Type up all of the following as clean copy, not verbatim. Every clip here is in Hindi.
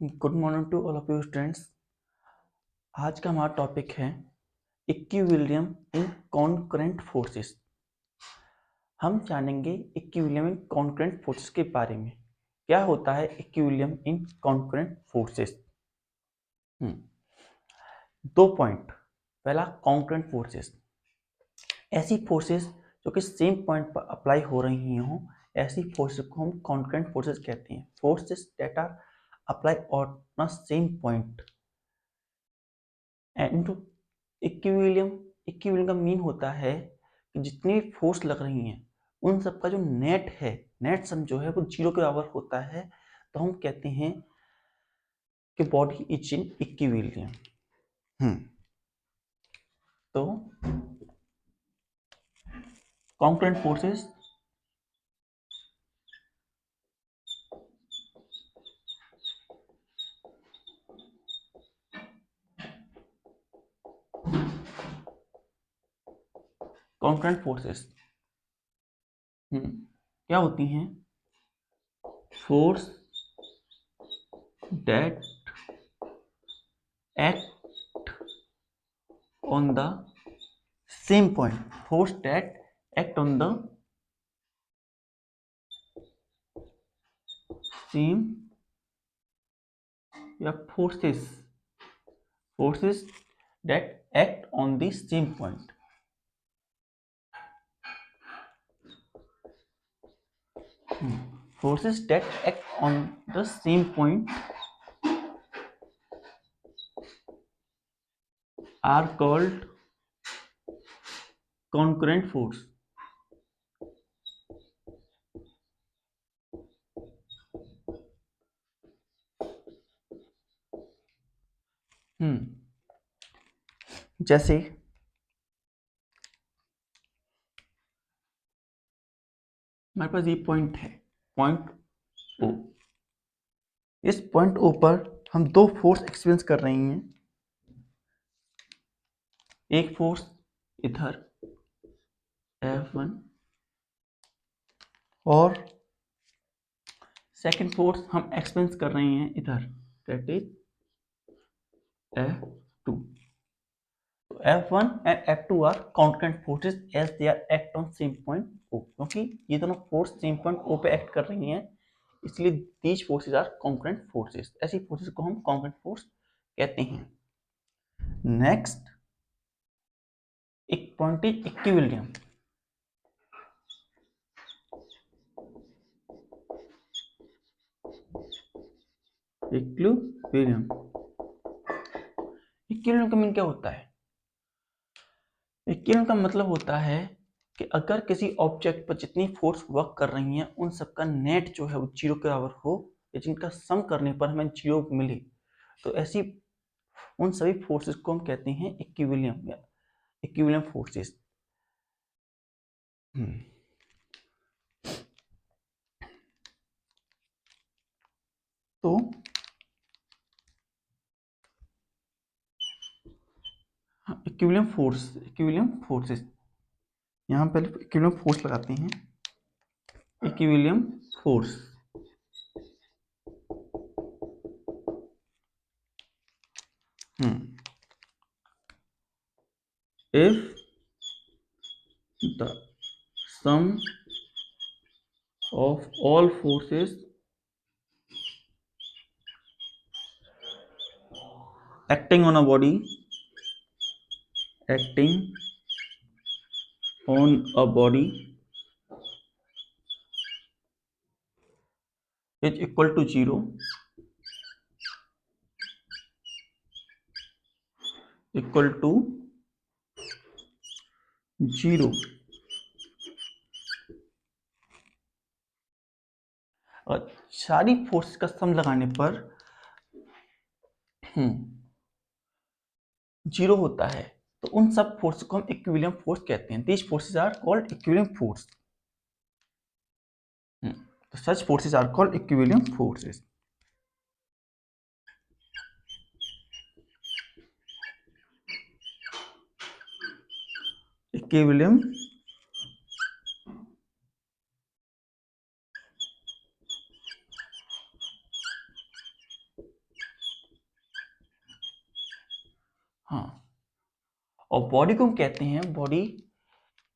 Good morning to all of you students. आज का हमारा टॉपिक है इक्विलिब्रियम इन कॉन्करेंट फोर्सेस। हम जानेंगे इक्विलिब्रियम इन कॉन्करेंट फोर्सेस के बारे में। क्या होता है इक्विलिब्रियम इन कॉन्करेंट फोर्सेस? दो पॉइंट। पहला, कॉन्करेंट फोर्सेस, ऐसी फोर्सेस जो कि सेम पॉइंट पर अप्लाई हो रही हों, ऐसी फोर्सेस को हम कॉन्करेंट फोर्सेस कहते हैं। Forces that are apply on a same point. And equilibrium का मीन होता है कि जितनी फोर्स लग रही हैं उन सब का जो नेट सम जो है वो जीरो के बराबर होता है। तो हम कहते हैं कि बॉडी इज इन इक्विलिब्रियम। तो कॉन्करेंट फोर्सेस कॉन्करेंट फोर्सेस क्या होती हैं? Force that act on the same point. Force that act on the same या forces that act on the same point. Forces that act on the same point are called concurrent force. जैसे हमारे पास ये पॉइंट है, पॉइंट ओ। इस पॉइंट ओ पर हम दो फोर्स एक्सपीरियंस कर रही हैं। एक फोर्स इधर F1 और सेकेंड फोर्स हम एक्सपीरियंस कर रहे हैं इधर, that is F2. F1 and F2 are concurrent forces as they are act on same point O. क्योंकि ये दोनों फोर्स सेम पॉइंट O पे एक्ट कर रही हैं, इसलिए these forces are concurrent forces. ऐसी फोर्सेस को हम concurrent force कहते हैं। नेक्स्ट, एक point is equilibrium. Equilibrium equilibrium का मीन क्या होता है? इक्विलिब्रियम का मतलब होता है कि अगर किसी ऑब्जेक्ट पर जितनी फोर्स वर्क कर रही हैं उन सबका नेट जो है वो जीरो के बराबर हो, या जिनका सम करने पर हमें जीरो मिले, तो ऐसी उन सभी फोर्सेस को हम कहते हैं इक्विलिब्रियम या इक्विलिब्रियम फोर्सेस। तो इक्विलिब्रियम फोर्सेस यहाँ पहले इक्विलिब्रियम फोर्स लगाते हैं। Equilibrium force if the sum of all forces acting on a body is equal to 0, equal to 0, और सारी फोर्स का सम लगाने पर 0 होता है, तो उन सब फोर्स को हम इक्विलिब्रियम फोर्स कहते हैं। These forces are called equilibrium force. तो such forces are called equilibrium forces. Equilibrium हाँ, और बॉडी को हम कहते हैं, बॉडी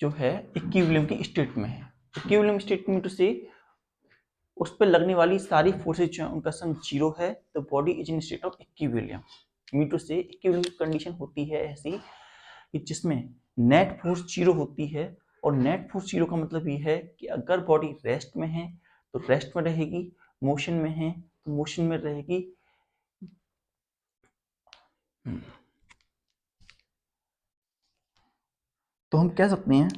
जो है इक्विलिब्रियम की स्टेट में है। इक्विलिब्रियम स्टेट में टू से उस पर लगने वाली सारी फोर्सेज जो है उनका सम जीरो है, तो body is in state of equilibrium. Mean to से इक्विलिब्रियम कंडीशन होती है ऐसी कि जिसमें नेट फोर्स जीरो होती है, और नेट फोर्स जीरो का मतलब ये है कि अगर बॉडी रेस्ट में है तो रेस्ट में रहेगी, मोशन में है तो मोशन में रहेगी। तो हम कह सकते हैं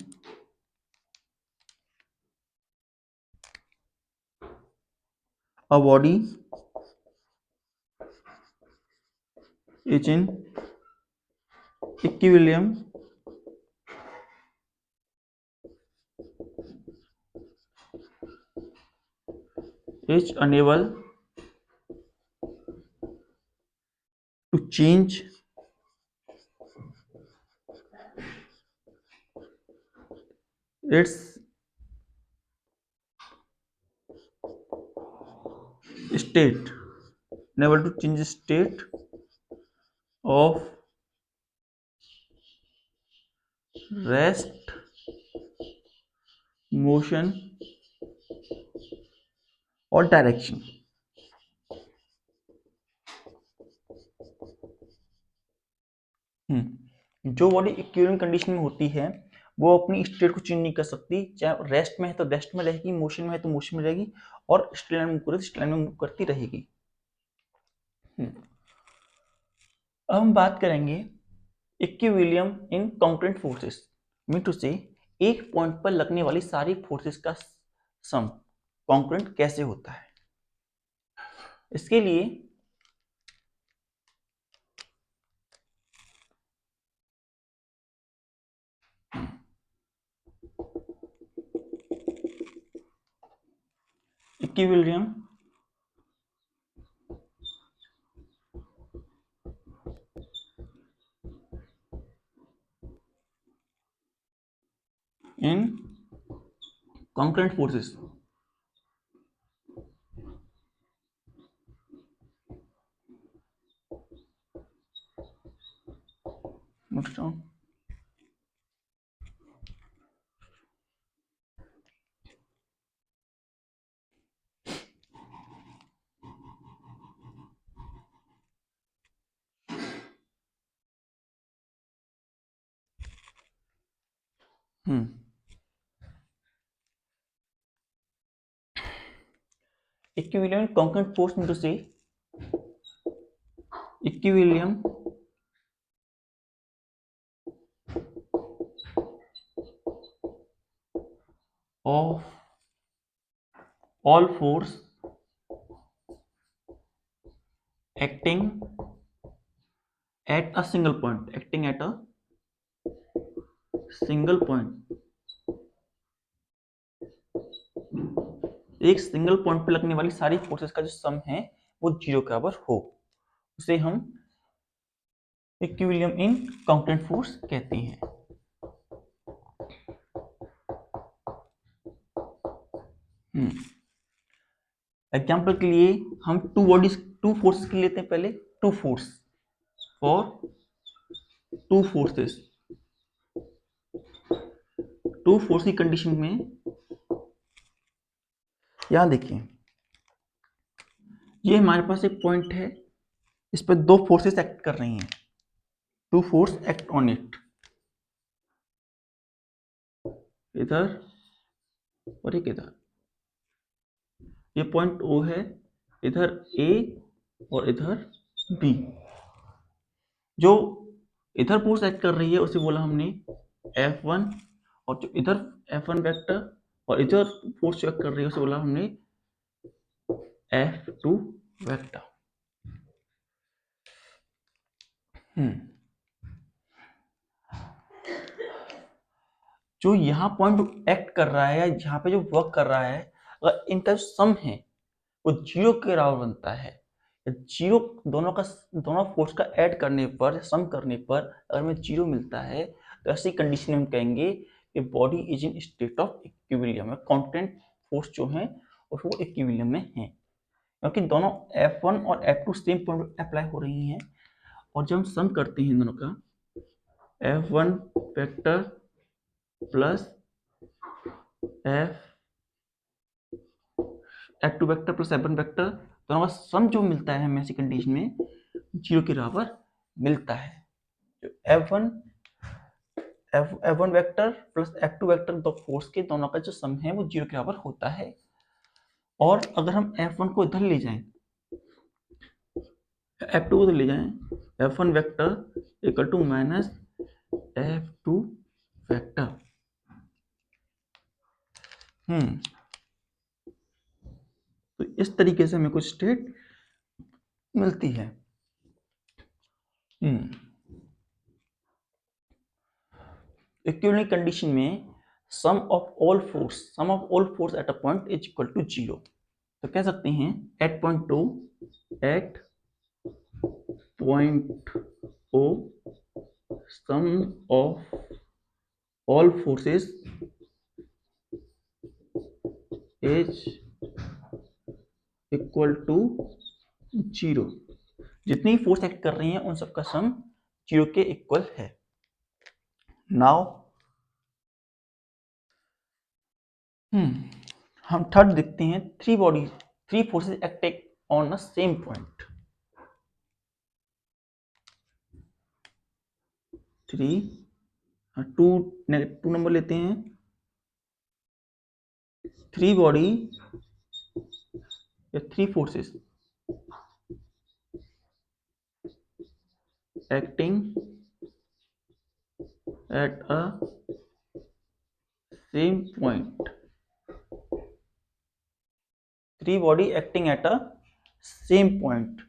a body is in equilibrium is unable to change its state, unable to change the state of rest, motion और डायरेक्शन। जो बॉडी इक्विलिब्रियम कंडीशन में होती है वो अपनी स्टेट को चेंज नहीं कर सकती, चाहे रेस्ट में है तो रेस्ट में रहेगी, मोशन में है तो मोशन में रहेगी, और स्ट्रेट लाइन में मूव करे तो स्ट्रेट लाइन में मूव करती रहेगी। अब हम बात करेंगे equilibrium in concurrent forces. Mean to से एक पॉइंट पर लगने वाली सारी फोर्सेस का सम कॉन्करेंट कैसे होता है। इसके लिए equilibrium in concurrent forces note down. Equilibrium concurrent force mean to से equilibrium of all force acting at a single point, acting at a single point, एक सिंगल पॉइंट पे लगने वाली सारी फोर्सेस का जो सम है वो जीरो के बराबर हो, उसे हम इक्विलिब्रियम इन कॉन्करेंट फोर्स कहते हैं। एग्जाम्पल के लिए हम टू फोर्सेस के लेते हैं। पहले टू फोर्स और टू फोर्सेस, टू फोर्स की कंडीशन में यहां देखिए, ये हमारे पास एक पॉइंट है, इस पर दो फोर्सेस एक्ट कर रही हैं, two force act on it, इधर और एक इधर। ये पॉइंट ओ है, इधर ए और इधर बी। जो इधर फोर्स एक्ट कर रही है उसे बोला हमने F1, और जो इधर F1 वेक्टर और इधर फोर्स एक्ट कर रही है उसे बोला हमने F2 वेक्टर। जो यहाँ पॉइंट एक्ट कर रहा है, यहाँ पे जो वर्क कर रहा है, अगर इनका जो सम है वो जीरो के बराबर बनता है, जीरो दोनों फोर्स का ऐड करने पर, सम करने पर अगर हमें जीरो मिलता है, तो ऐसी कंडीशन में हम कहेंगे कि body is in state of equilibrium है। कांस्टेंट फोर्स जो है वो इक्विलिब्रियम में है, क्योंकि दोनों F1 और F2 सेम पॉइंट अप्लाई हो रही हैं, और जब हम सम करते हैं इन दोनों का F1 vector plus F2 vector plus F1 vector, दोनों का सम जो मिलता है हमें ऐसी कंडीशन में 0 के बराबर मिलता है। F1 vector plus F2 vector दो फोर्स के दोनों का जो सम है वो 0 के बराबर होता है। और अगर हम F1 को इधर ले जाएं, F2 को इधर ले जाएं, F1 vector equal to minus F2 vector. तो इस तरीके से हमें कुछ स्टेट मिलती है। इक्विवेलेंट कंडीशन में sum of all force at a point is equal to 0। तो कह सकते हैं at point O sum of all forces is equal to 0। जितनी फोर्स एक्ट कर रही हैं उन सबका सम 0 के इक्वल है। नाउ हम थर्ड देखते हैं, three forces acting on the same point. Two number लेते हैं। थ्री बॉडी या three forces acting at a same point. Three body acting at a same point.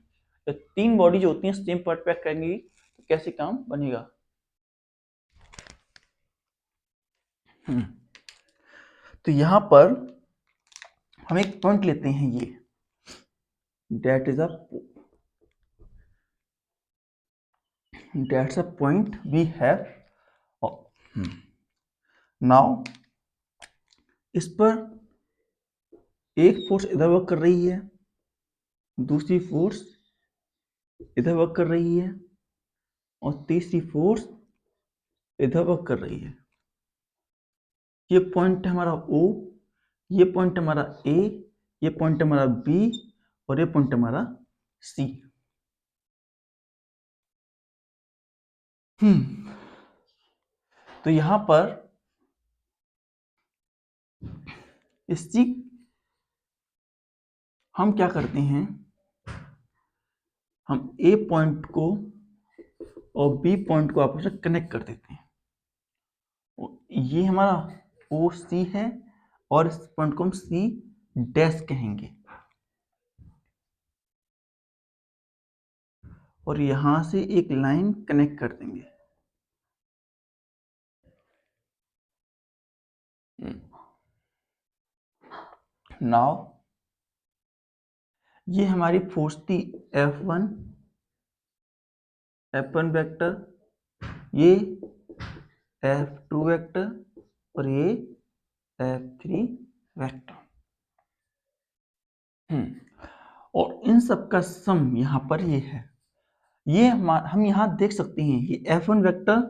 तो तीन बॉडी जो होती हैं सेम पॉइंट पे एक्ट करेंगी तो कैसे काम बनेगा? तो यहां पर हम एक पॉइंट लेते हैं, ये that's a point we have। Now इस पर एक फोर्स इधर वर्क कर रही है, दूसरी फोर्स इधर वर्क कर रही है और तीसरी फोर्स इधर वर्क कर रही है। ये पॉइंट है हमारा O, ये पॉइंट हमारा A, ये पॉइंट हमारा B और ये पॉइंट हमारा C। तो यहां पर इसी हम क्या करते हैं, हम A पॉइंट को और B पॉइंट को आपस में कनेक्ट कर देते हैं। ये हमारा OC है और इस पॉइंट को हम C डैश कहेंगे और यहां से एक लाइन कनेक्ट कर देंगे। नाउ ये हमारी फोर्स थी F1 वेक्टर, ये F2 वेक्टर और ये F3 वेक्टर। और इन सब का सम यहां पर ये है। ये हम यहां देख सकते हैं ये F1 वेक्टर,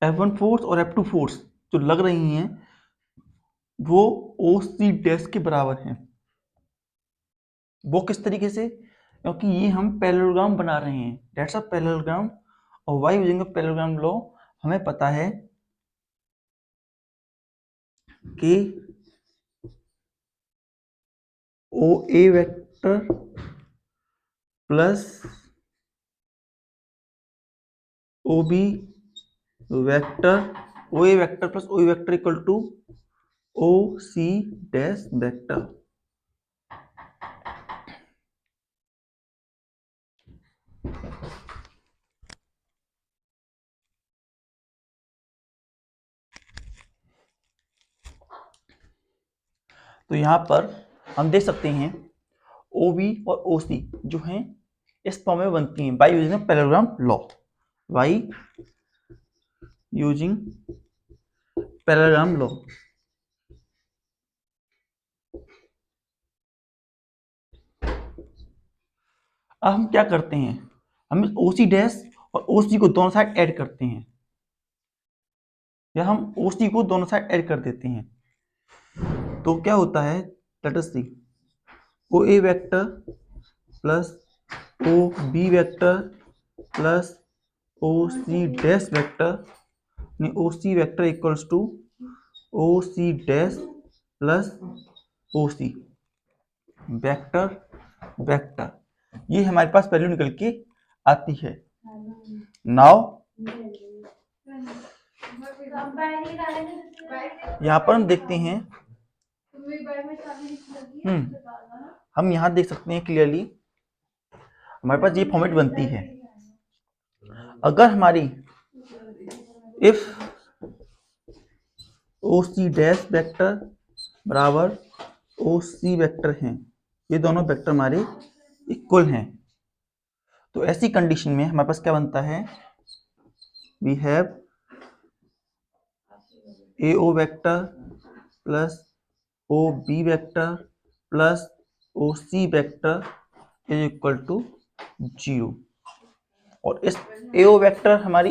F1 फोर्स और F2 फोर्स जो लग रही हैं वो OC डैश के बराबर हैं। वो किस तरीके से? क्योंकि ये हम पैरेललोग्राम बना रहे हैं, दैट्स अ पैरेललोग्राम। और व्हाई यूजिंग पैरेललोग्राम लॉ हमें पता है कि OA vector plus OB vector, OA vector plus OB vector equal to OC dash vector. तो यहाँ पर हम देख सकते हैं OB और OC जो हैं इस फॉर्म में बनती हैं by using parallelogram law. By using parallelogram law अब हम क्या करते हैं, हम OC डैश और OC को दोनों साइड ऐड करते हैं, या हम OC को दोनों साइड ऐड कर देते हैं, तो क्या होता है, let us see, OA vector plus OB vector plus OC dash vector, OC vector equals to OC dash plus OC vector vector, ये हमारे पास वैल्यू निकल के आती है। नाउ यहाँ पर हम देखते हैं, हम यहाँ देख सकते हैं क्लियरली हमारे पास ये फॉर्मेट बनती है। अगर हमारी इफ OC डैश वेक्टर बराबर OC वेक्टर हैं, ये दोनों वेक्टर हमारे इक्वल हैं, तो ऐसी कंडीशन में हमारे पास क्या बनता है, we have AO vector plus OB vector plus OC vector is equal to 0। और इस AO वेक्टर हमारी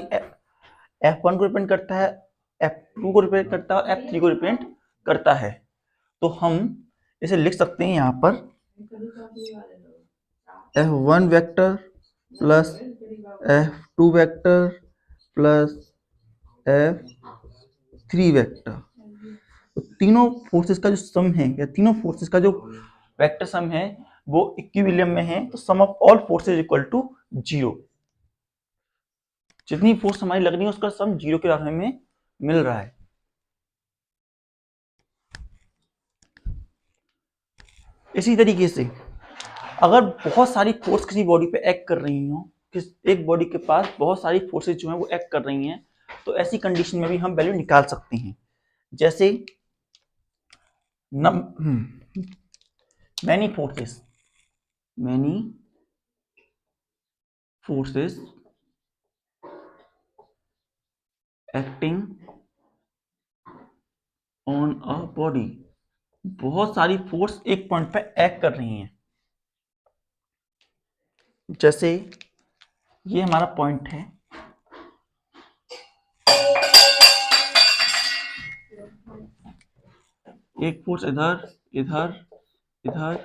F1 को रिप्रेजेंट करता है, F2 को रिप्रेजेंट करता है और F3 को रिप्रेजेंट करता है। तो हम इसे लिख सकते हैं यहाँ पर F1 vector plus F2 vector plus F3 vector, तो तीनों फोर्सेस का जो सम है, या तीनों फोर्सेस का जो वेक्टर सम है वो इक्विलिब्रियम में है, तो sum of all forces equal to 0। जितनी फोर्स हमारी लग रही है उसका सम 0 के बराबर में मिल रहा है। इसी तरीके से अगर बहुत सारी फोर्स किसी बॉडी पे एक्ट कर रही हो, एक बॉडी के पास बहुत सारी फोर्सेस जो है वो एक्ट कर रही हैं, तो ऐसी कंडीशन में भी हम वैल्यू निकाल सकते हैं। जैसे many forces acting on a body, बहुत सारी फोर्स एक पॉइंट पे एक्ट कर रही हैं। जैसे ये हमारा पॉइंट है, एक फोर्स इधर इधर इधर,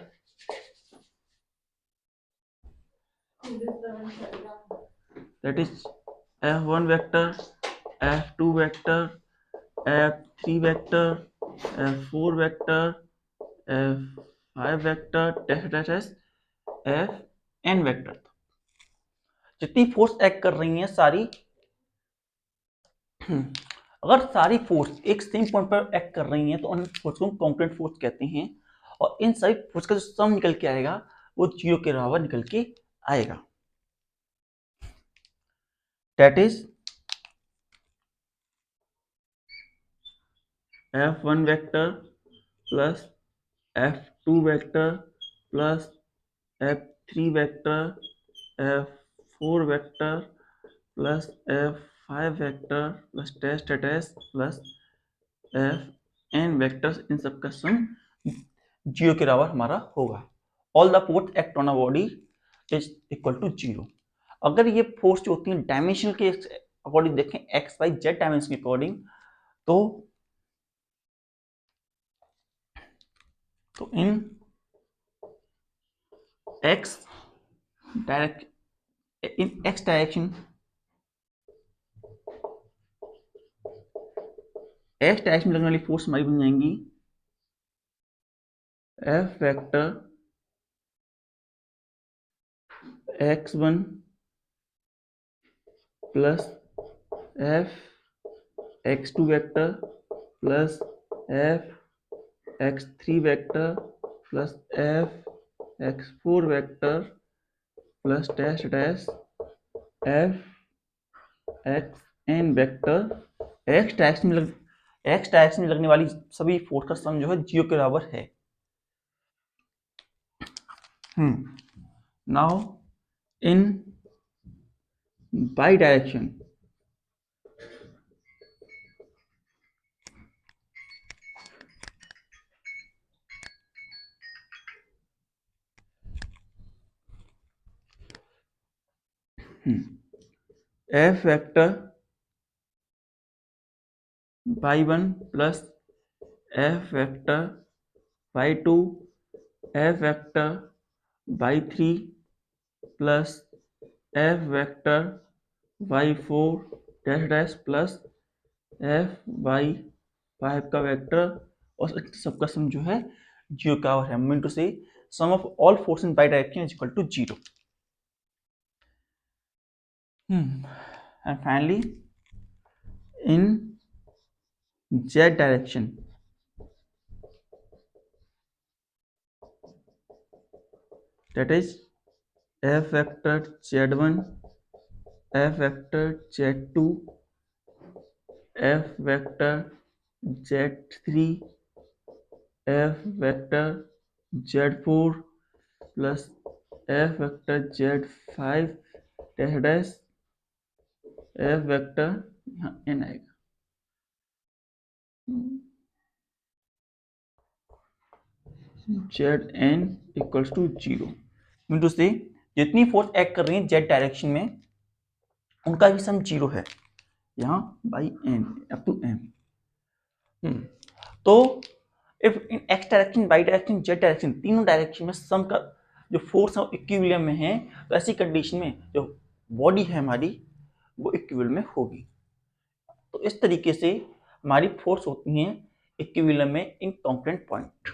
that is F1 vector, F2 vector, F3 vector, F4 vector, F5 vector, that is Fn vector। जितनी फोर्स एक्ट कर रही हैं सारी, अगर सारी फोर्स एक सेम पॉइंट पर एक्ट कर रही हैं तो उन फोर्स को कॉम्पोनेंट फोर्स कहते हैं, और इन सभी फोर्स का जो सम निकल के आएगा वो 0 के बराबर निकल के आएगा। That is F1 vector plus F2 vector plus F3 vector, F4 vector plus F5 vector plus dash plus Fn vectors, इन सब का सम 0 के बराबर हमारा होगा। All the force act on a body is equal to 0। अगर ये फोर्स जो होती है डायमेंशन के अकॉर्डिंग देखें, एक्स वाई जेड डायमेंशन के अकॉर्डिंग, तो इन एक्स डायरेक्शन में लगने वाली फोर्स हमारी बन जाएंगी F vector x1 plus F x2 vector plus F x3 vector plus F x4 vector plus dash dash F xn vector. X direction में लगने वाली सभी फोर्स का सम जो है 0 के बराबर है। Now in by direction, F vector y1 plus F vector y2 F vector y3 plus F vector y4 dash dash plus F y5 का वेक्टर और सबका सम जो है 0 का है। Mean to say sum of all force in by direction is equal to 0। And finally in z direction, that is f vector z1 f vector z2 f vector z3 f vector z4 plus f vector z5 dash dash f vector यहाँ n आएगा। Zn equals to 0। Mean to से जितनी फोर्स एक्ट कर रही है जेड डायरेक्शन में उनका भी सम 0 है यहाँ by n up to m। तो if in X direction Y direction Z direction तीनों डायरेक्शन में सम का जो फोर्स है इक्विलिब्रियम में है, तो ऐसी कंडीशन में जो बॉडी है हमारी वो इक्विलिब्रियम में होगी। तो इस तरीके से हमारी फोर्स होती हैं इक्विलिब्रियम में इन कॉम्पोनेंट पॉइंट।